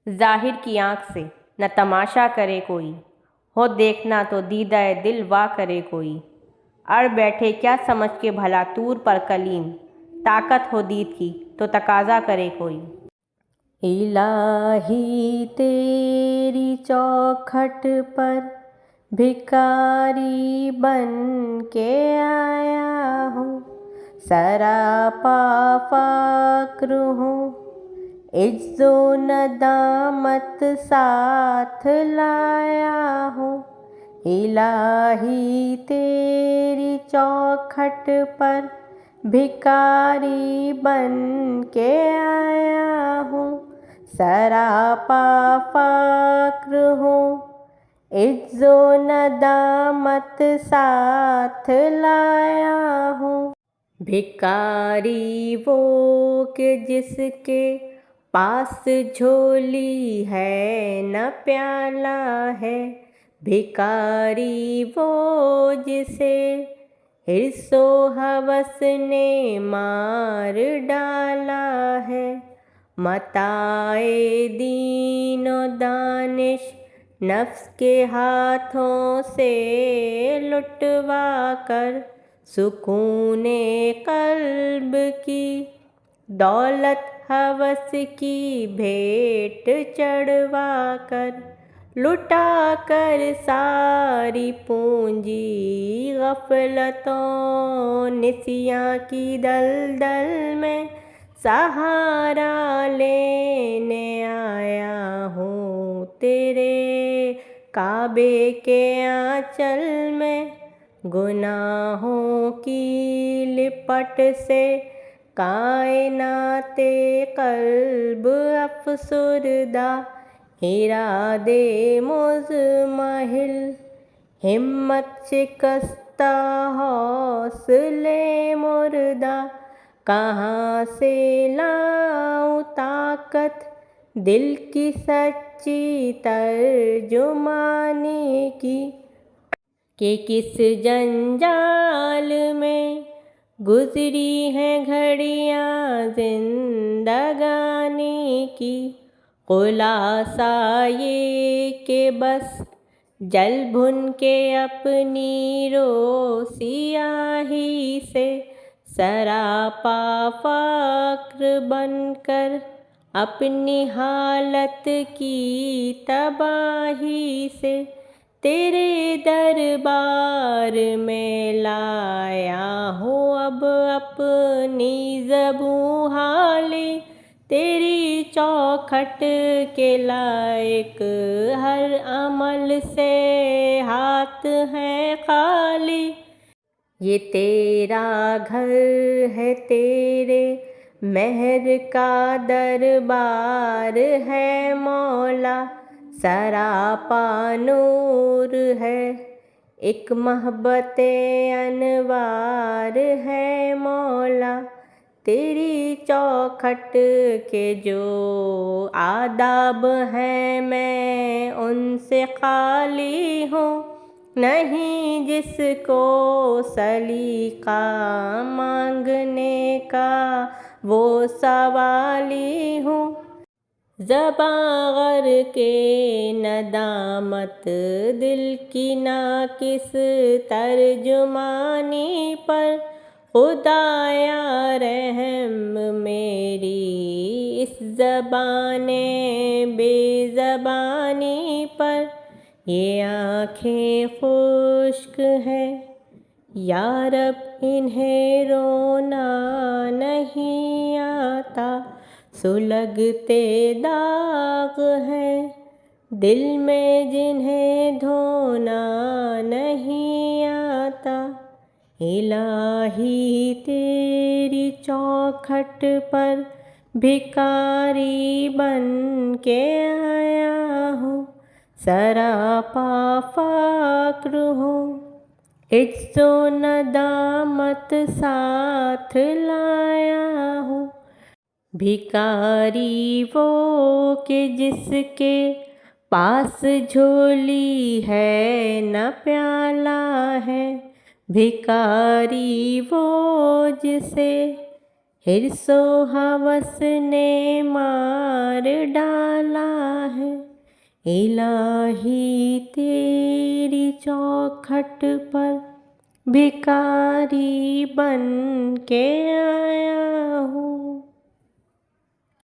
ज़ाहिर की आँख से न तमाशा करे कोई, हो देखना तो दीदाए दिल वा करे कोई। अड़ बैठे क्या समझ के भला तूर पर कलीम, ताकत हो दीद की तो तकाज़ा करे कोई। इलाही तेरी चौखट पर भिखारी बन के आया हूँ, सरापा फ़क्र हूँ, इज्जो नदामत साथ लाया हूँ। इलाही तेरी चौखट पर भिखारी बन के आया हूँ, सरापा फ़क्र हूँ, इज्जो नदामत साथ लाया हूँ। भिखारी वो के जिसके पास झोली है न प्याला है, भिखारी वो जिसे हिर्सो हवस ने मार डाला है। मताए दीनो दानिश नफ्स के हाथों से लुटवा कर, सुकूने कल्ब की दौलत हवस की भेंट चढ़वा कर, लुटा कर सारी पूंजी गफलतों निसियाँ की दलदल में सहारा लेने आया हूँ। तेरे काबे के आंचल में गुनाहों की लिपट से कायनाते कल्ब अफसुरदा, इरादे मुज़महिल हिम्मत शिकस्ता हौसले मुर्दा। कहाँ से लाऊं ताकत दिल की सच्ची तर्जुमानी की, कि किस जंजाल में गुजरी हैं घड़ियाँ जिंदगानी की। खुलासा ये के बस जल भुन के अपनी रोसियाही से, सरापा फ़क्र बनकर अपनी हालत की तबाही से, तेरे दरबार में लाया हूँ अब अपनी ज़बूं हाली। तेरी चौखट के लायक हर अमल से हाथ हैं खाली। ये तेरा घर है, तेरे मेहर का दरबार है मौला, सरापा नूर है, एक महबते अनवार है मौला। तेरी चौखट के जो आदाब हैं मैं उनसे खाली हूँ, नहीं जिसको सलीका मांगने का वो सवाली हूँ। ज़बां गर के नदामत दिल की ना किस तर्जुमानी पर, खुदाया रहम मेरी इस ज़बाने बेज़बानी पर। ये आँखें खुश्क हैं या रब इन्हें रोना नहीं आता, सुलगते दाग हैं दिल में जिन्हें धोना नहीं आता। इलाही तेरी चौखट पर भिखारी बन के आया हूँ, सरापा फ़क्र हूँ, इज्जो नदामत साथ लाया हूँ। भिखारी वो के जिसके पास झोली है न प्याला है, भिखारी वो जिसे हिर्सो हवस ने मार डाला है, इलाही तेरी चौखट पर भिखारी बन के आया हूँ।